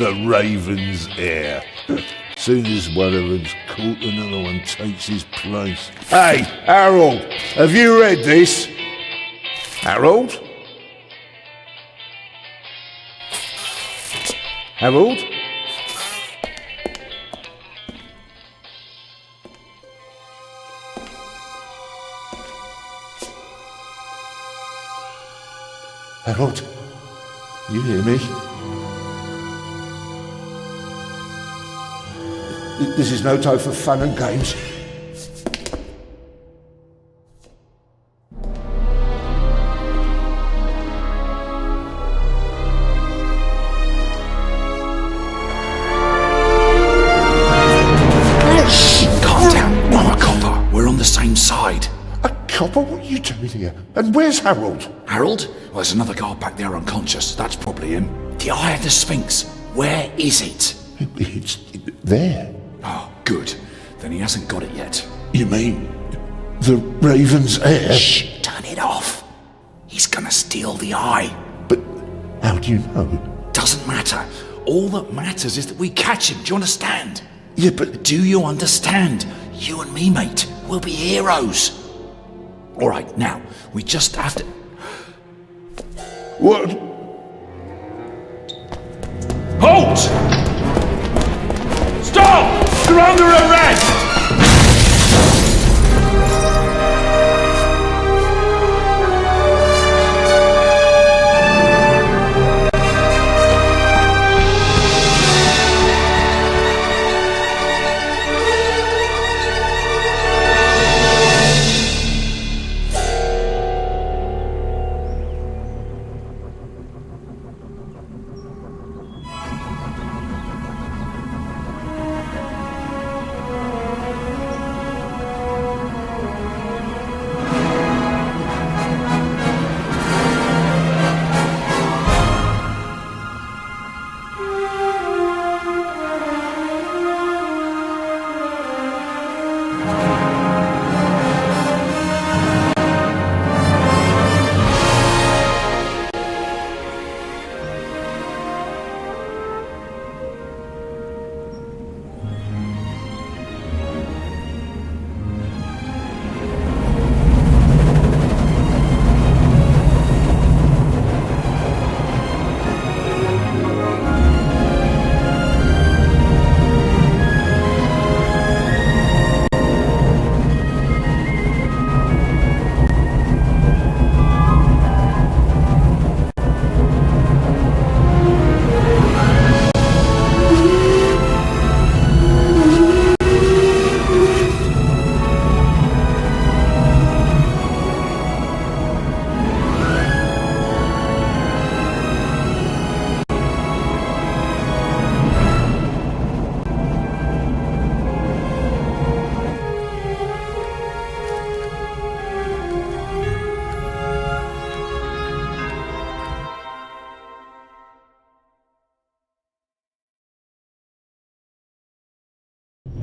the Raven's heir. Soon as one of them's caught, another one takes his place. Hey, Harold, have you read this? Harold? Harold? Harold, you hear me? This is no time for fun and games. Calm down. I'm a copper. We're on the same side. A copper? What are you doing here? And where's Harold? Harold? Well, there's another guard back there unconscious. That's probably him. The Eye of the Sphinx. Where is it? It's there. Oh, good. Then he hasn't got it yet. You mean the Raven's heir? Shh! Turn it off. He's gonna steal the eye. But how do you know? Doesn't matter. All that matters is that we catch him. Do you understand? Yeah, but Do you understand? You and me, mate, we'll be heroes. All right, now, we just have to... what? Halt! Stop! You're under arrest!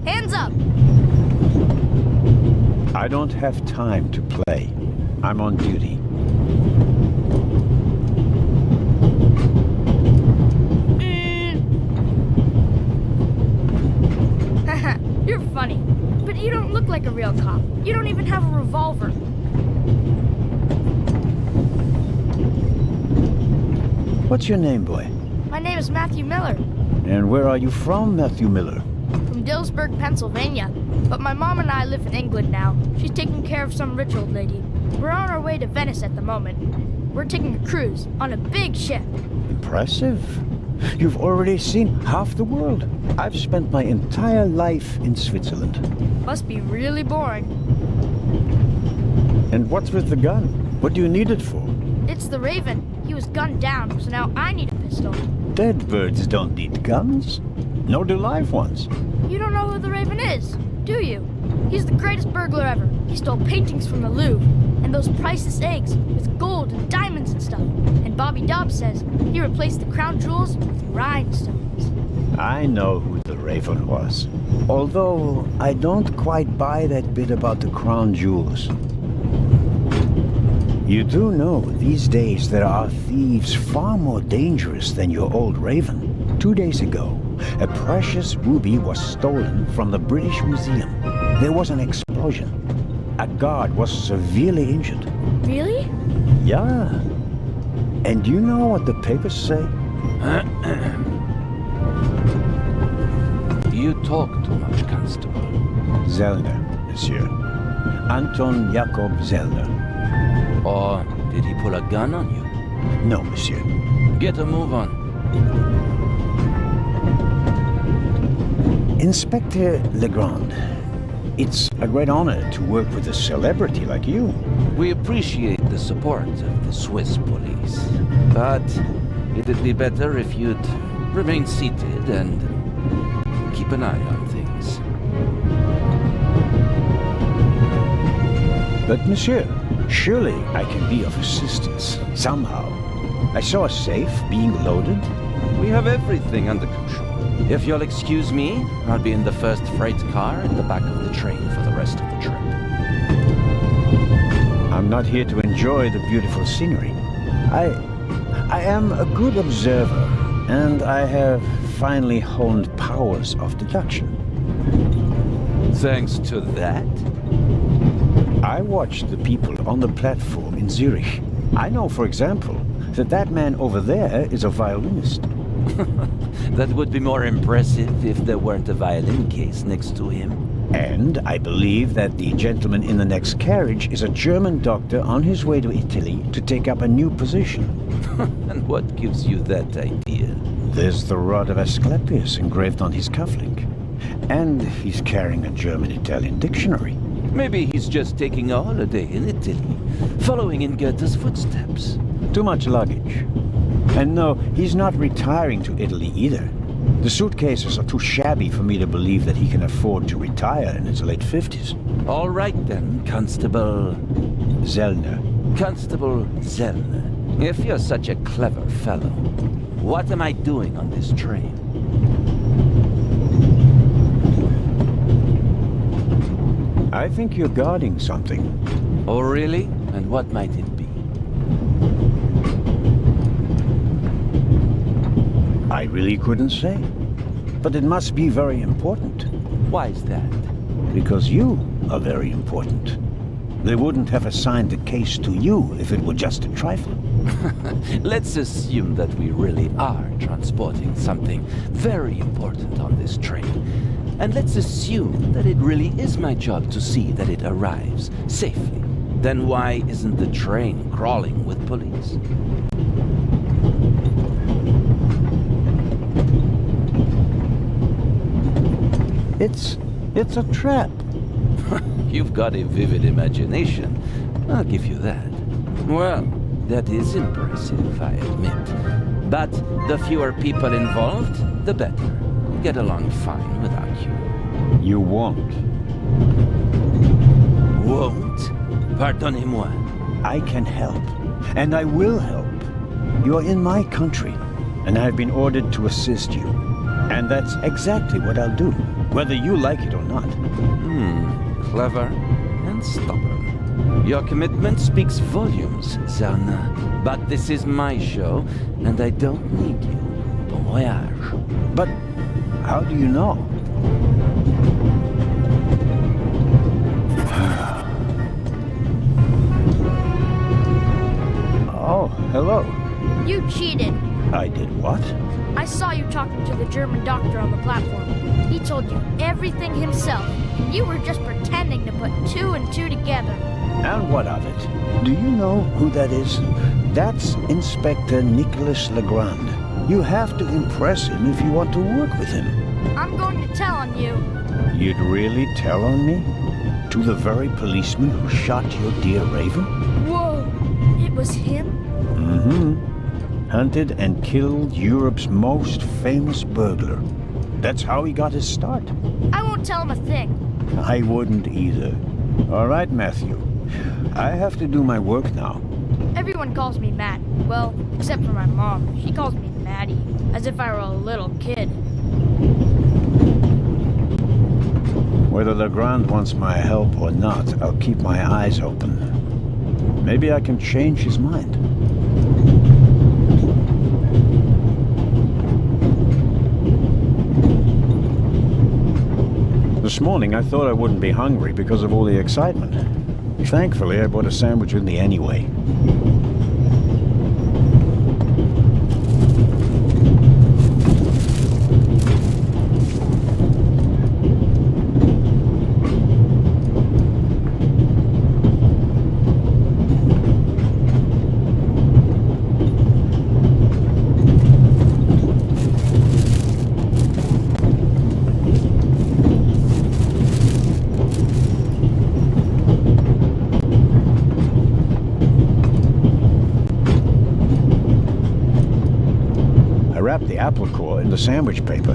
Hands up! I don't have time to play. I'm on duty. Haha, you're funny. But you don't look like a real cop. You don't even have a revolver. What's your name, boy? My name is Matthew Miller, And where are you from, Matthew Miller? from Dillsburg, Pennsylvania. But my mom and I live in England now. She's taking care of some rich old lady. We're on our way to Venice at the moment. We're taking a cruise on a big ship. Impressive. You've already seen half the world. I've spent my entire life in Switzerland. Must be really boring. And what's with the gun? What do you need it for? It's the Raven. He was gunned down, so now I need a pistol. Dead birds don't need guns. Nor do live ones. You don't know who the Raven is, do you? He's the greatest burglar ever. He stole paintings from the Louvre, and those priceless eggs with gold and diamonds and stuff. And Bobby Dobbs says he replaced the crown jewels with rhinestones. I know who the Raven was. Although I don't quite buy that bit about the crown jewels. You do know these days there are thieves far more dangerous than your old Raven. 2 days ago, a precious ruby was stolen from the British Museum. There was an explosion. A guard was severely injured. Really? Yeah. And do you know what the papers say? You talk too much, Constable. Zellner, monsieur. Anton Jakob Zellner. Or did he pull a gun on you? No, monsieur. Get a move on. Inspector Legrand, it's a great honor to work with a celebrity like you. We appreciate the support of the Swiss police, but it'd be better if you'd remain seated and keep an eye on things. But monsieur, surely I can be of assistance, somehow. I saw a safe being loaded. We have everything under control. If you'll excuse me, I'll be in the first freight car at the back of the train for the rest of the trip. I'm not here to enjoy the beautiful scenery. I am a good observer, and I have finally honed powers of deduction. Thanks to that? I watched the people on the platform in Zurich. I know, for example, that that man over there is a violinist. That would be more impressive if there weren't a violin case next to him. And I believe that the gentleman in the next carriage is a German doctor on his way to Italy to take up a new position. And what gives you that idea? There's the rod of Asclepius engraved on his cufflink. And he's carrying a German-Italian dictionary. Maybe he's just taking a holiday in Italy, following in Goethe's footsteps. Too much luggage. And no, he's not retiring to Italy either. The suitcases are too shabby for me to believe that he can afford to retire in his late 50s. All right then, Constable... Zellner. Constable Zellner. If you're such a clever fellow, what am I doing on this train? I think you're guarding something. Oh, really? And what might it be? I really couldn't say. But it must be very important. Why is that? Because you are very important. They wouldn't have assigned the case to you if it were just a trifle. Let's assume that we really are transporting something very important on this train. And let's assume that it really is my job to see that it arrives safely. Then why isn't the train crawling with police? It's a trap. You've got a vivid imagination. I'll give you that. Well, that is impressive, I admit. But the fewer people involved, the better. Get along fine without you. You won't. Won't? Pardonnez-moi. I can help. And I will help. You are in my country, and I've been ordered to assist you. And that's exactly what I'll do, whether you like it or not. Clever and stubborn. Your commitment speaks volumes, Zellner. But this is my show, and I don't need you. Bon voyage. But how do you know? Oh, hello. You cheated. I did what? I saw you talking to the German doctor on the platform. He told you everything himself, and you were just pretending to put two and two together. And what of it? Do you know who that is? That's Inspector Nicholas Legrand. You have to impress him if you want to work with him. I'm going to tell on you. You'd really tell on me? To the very policeman who shot your dear Raven? Whoa! It was him? Mm-hmm. Hunted and killed Europe's most famous burglar. That's how he got his start. I won't tell him a thing. I wouldn't either. All right, Matthew. I have to do my work now. Everyone calls me Matt. Well, except for my mom. She calls me Maddie, as if I were a little kid. Whether Legrand wants my help or not, I'll keep my eyes open. Maybe I can change his mind. This morning I thought I wouldn't be hungry because of all the excitement. Thankfully, I bought a sandwich with me anyway. The apple core in the sandwich paper.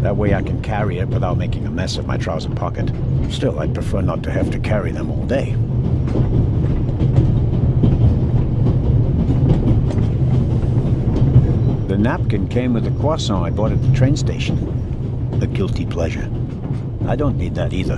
That way I can carry it without making a mess of my trouser pocket. Still, I'd prefer not to have to carry them all day. The napkin came with the croissant I bought at the train station. A guilty pleasure. I don't need that either.